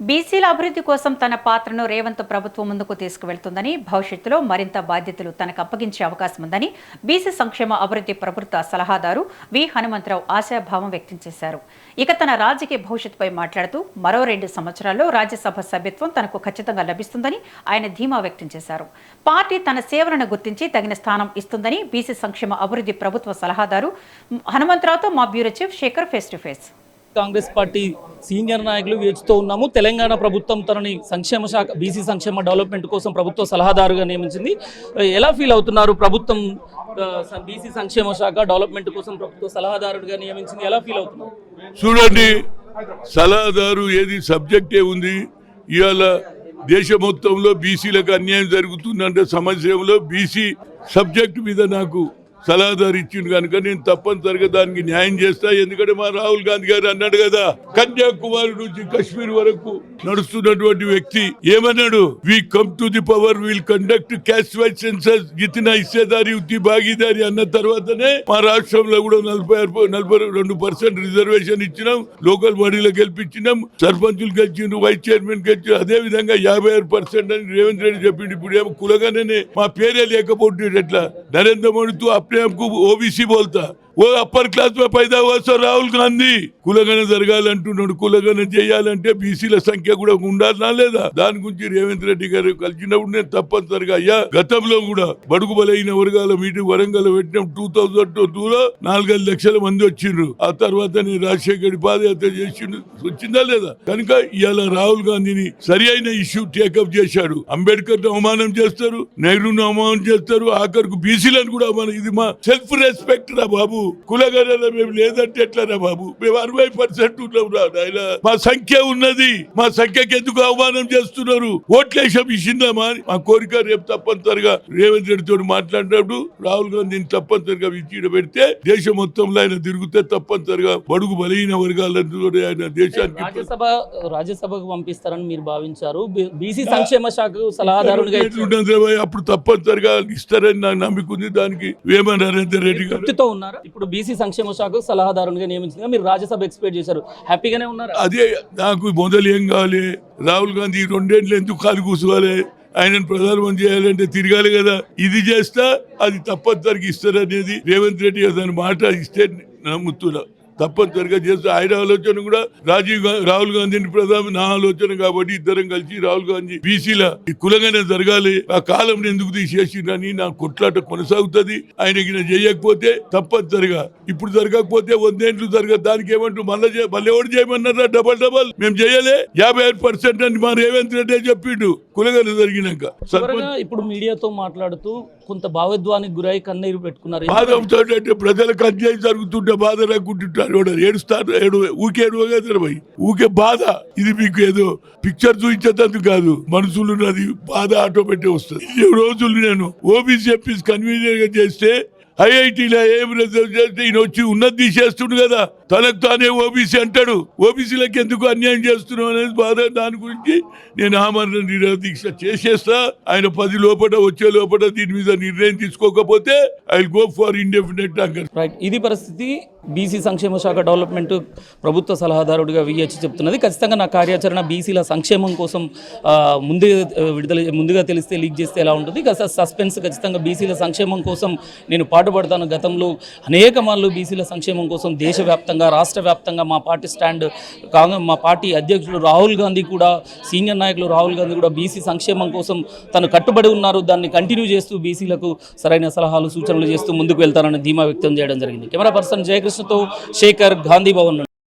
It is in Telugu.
బీసీల అభివృద్ధి కోసం తన పాత్రను రేవంత్ ప్రభుత్వం ముందుకు తీసుకువెళ్తుందని, భవిష్యత్తులో మరింత బాధ్యతలు తనకు అప్పగించే అవకాశం ఉందని బీసీ సంక్షేమ అభివృద్ధి ప్రభుత్వ సలహాదారు వి హనుమంతరావు ఆశాభావం వ్యక్తం చేశారు. ఇక తన రాజకీయ భవిష్యత్తుపై మాట్లాడుతూ మరో 2 సంవత్సరాల్లో రాజ్యసభ సభ్యత్వం తనకు ఖచ్చితంగా లభిస్తుందని ఆయన ధీమా వ్యక్తం చేశారు. పార్టీ తన సేవలను గుర్తించి తగిన స్థానం ఇస్తుందని బీసీ సంక్షేమ అభివృద్ధి ప్రభుత్వ సలహాదారు హనుమంతరావుతో మా bureau chief Shekhar face to face. Congress party senior నాయకులు వేచుతూ ఉన్నాము. తెలంగాణ ప్రభుత్వం తనని సంక్షేమ శాఖ బీసీ సంక్షేమ డెవలప్మెంట్ కోసం ప్రభుత్వ సలహాదారుగా నియమించింది. ఎలా ఫీల్ అవుతున్నారు? ప్రభుత్వం బీసీ సంక్షేమ శాఖ డెవలప్మెంట్ కోసం ప్రభుత్వ సలహాదారుడిగా నియమించింది, ఎలా ఫీల్ అవుతున్నారు? చూడండి, సలహాదారు ఏది సబ్జెక్టే ఉంది. ఇవాళ దేశ మొత్తంలో బీసీలకు అన్యాయం జరుగుతుందంటే సమస్యలో బీసీ సబ్జెక్ట్ మీద నాకు సలహాదారు ఇచ్చింది కనుక నేను తప్పనిసరిగా దానికి న్యాయం చేస్తా. ఎందుకంటే మా రాహుల్ గాంధీ గారు అన్నాడు కదా, కన్యాకుమారి నుంచి కశ్మీర్ వరకు నడుస్తున్నటువంటి వ్యక్తి ఏమన్నాడు, we come to the power, will conduct caste wise census, గితిన హిస్సేదారి ఉత్తి భాగీదారి అన్న తర్వాతనే మా రాష్ట్రంలో కూడా 42% రిజర్వేషన్ ఇచ్చినాం, లోకల్ బాడీలో గెలిపించినాం, సర్పంచులు గెలిచిండ్రు, వైస్ చైర్మన్ గెలిచి, అదే విధంగా 56% అని రేవంత్ రెడ్డి చెప్పిండు. ఇప్పుడు ఏమో కులగానే మా పేరే లేకపోతే ఎట్లా? నరేంద్ర మోడీతో अपने आप को ओबीसी बोलता, वो अपर क्लास में पैदा हुआ सर राहुल गांधी. కులగణ జరగాలంటున్నాడు. కులగణ చేయాలంటే బీసీల సంఖ్య కూడా ఉండాలనా లేదా? దాని గురించి రేవంత్ రెడ్డి గారు కలిసినప్పుడు నేను తప్పనిసరిగా అయ్యా, గతంలో కూడా బడుగు బలైన వర్గాల మీటింగ్ వరంగల్ పెట్టినాం. 2002లో 4-5 లక్షల మంది వచ్చిండ్రు. ఆ తర్వాత నేను రాజశేఖర్ పాదయాత్ర చేసిండు, వచ్చిందా లేదా? కనుక ఇవాళ రాహుల్ గాంధీని సరి అయిన ఇష్యూ టేకప్ చేశాడు. అంబేద్కర్ అవమానం చేస్తారు, నెహ్రూను అవమానం చేస్తారు, ఆఖరుకు బీసీలను కూడా అవమానం. ఇది మా సెల్ఫ్ రెస్పెక్ట్ రా బాబు. కులగణలో మేము లేదంటే ఎట్లరా బాబు? మేము 60% ఉన్నాం రా నాయన. మా సంఖ్య ఉన్నది, మా సంఖ్యకి ఎందుకు అవమానం చేస్తున్నారు? ఓట్లేసం ఇచ్చిందామా? మా కోరిక రేపు తప్పనిసరిగా రేవంత్ రెడ్డితో మాట్లాడినప్పుడు రాహుల్ గాంధీని తప్పనిసరిగా విచ్చిన పెడితే దేశం మొత్తంలో ఆయన తిరిగితే తప్పనిసరిగా బడుగు బలహీన వర్గాలతో ఆయన దేశానికి రాజ్యసభకు పంపిస్తారని మీరు భావించారు. బీసీ సంక్షేమ శాఖ సలహాదారునిగా అప్పుడు తప్పనిసరిగా ఇస్తారని నాకు నమ్మికుంది. దానికి వేమ నరేందర్ రెడ్డి గారు ఉన్నారు. ఇప్పుడు బీసీ సంక్షేమ శాఖ సలహాదారునిగా నియమించింది, మీరు రాజ్యసభ ఎక్స్పెక్ట్ చేశారు, హ్యాపీగానే ఉన్నారు? అదే నాకు మొదలు ఏం కావాలి, రాహుల్ గాంధీ 2 ఏళ్ళు ఎందుకు కాలు కూర్చోవాలి? ఆయనను ప్రధానమంత్రి చేయాలంటే తిరగాలి కదా. ఇది చేస్తా అది తప్పనిసరిగా ఇస్తారనేది రేవంత్ రెడ్డి దాని మాట ఇస్తే నమ్ముతున్నా. తప్పనిసరిగా చేస్తే ఆయన ఆలోచన కూడా రాహుల్ గాంధీని ప్రధాని నా ఆలోచన కాబట్టి ఇద్దరం కలిసి రాహుల్ గాంధీ బీసీల కులంగానే జరగాలి, ఆ కాలం ఎందుకు తీసేసిందని నా కొట్లాట కొనసాగుతుంది. ఆయనకి చేయకపోతే తప్పనిసరిగా ఇప్పుడు జరగకపోతే 100 ఏళ్ళు జరగదు. దానికి ఏమంటూ మళ్ళీ ఎవరు చేయమన్నారా? డబల్ మేము చేయలే. 55% అని మా రేవంత్ రెడ్డి చెప్పిండు కులంగానే జరిగినాక. ఇప్పుడు మీడియాతో మాట్లాడుతూ కొంత భావోద్వానికి గురై కన్నీరు పెట్టుకున్నారు. బాధ అంటే ప్రజలకు అన్యాయం జరుగుతుంటే బాధ రాకుంటుంటారు, ఏడుస్తారు, ఊకే బాధ. ఇది మీకు ఏదో పిక్చర్ చూపించేందుకు కాదు, మనసులున్నది బాధ ఆటోమేటిక్ వస్తుంది. ఈ రోజులు నేను ఓబీసీ ఎంపీస్ కన్వీనర్ గా చేస్తే ఐఐటీలో ఏం రిజర్వ్ చేస్తే ఈయన వచ్చి ఉన్నది తీసేస్తుండు కదా, తనకు తానే ఓబీసీ అంటాడు. ఓబీసీలకు ఎందుకు అన్యాయం చేస్తున్నావు అనేది బాధ. దాని గురించి నేను ఆమరణ నిరాదీక్ష చేసేస్తా. ఆయన 10 లోపల వచ్చే లోపల దీని మీద నిర్ణయం తీసుకోకపోతే I will go for indefinite anchor. ఇది పరిస్థితి. బీసీ సంక్షేమ శాఖ డెవలప్మెంట్ ప్రభుత్వ సలహాదారుడిగా విహెచ్ చెప్తున్నది. ఖచ్చితంగా నా కార్యాచరణ బీసీల సంక్షేమం కోసం ముందుగా తెలిస్తే లీక్ చేస్తే ఎలా ఉంటుంది? సస్పెన్స్. ఖచ్చితంగా బీసీల సంక్షేమం కోసం నేను పాటుపడతాను. గతంలో అనేక మార్లు బీసీల సంక్షేమం కోసం దేశవ్యాప్తంగా రాష్ట్ర వ్యాప్తంగా మా పార్టీ స్టాండ్. మా పార్టీ అధ్యక్షుడు రాహుల్ గాంధీ కూడా, సీనియర్ నాయకులు రాహుల్ గాంధీ కూడా బీసీ సంక్షేమం కోసం తను కట్టుబడి ఉన్నారు. దాన్ని కంటిన్యూ చేస్తూ బీసీలకు సరైన సలహాలు సూచనలు చేస్తూ ముందుకు వెళ్తారని ధీమా వ్యక్తం చేయడం జరిగింది. కెమెరా పర్సన్ జయకృష్ణతో శేఖర్, గాంధీ భవన్.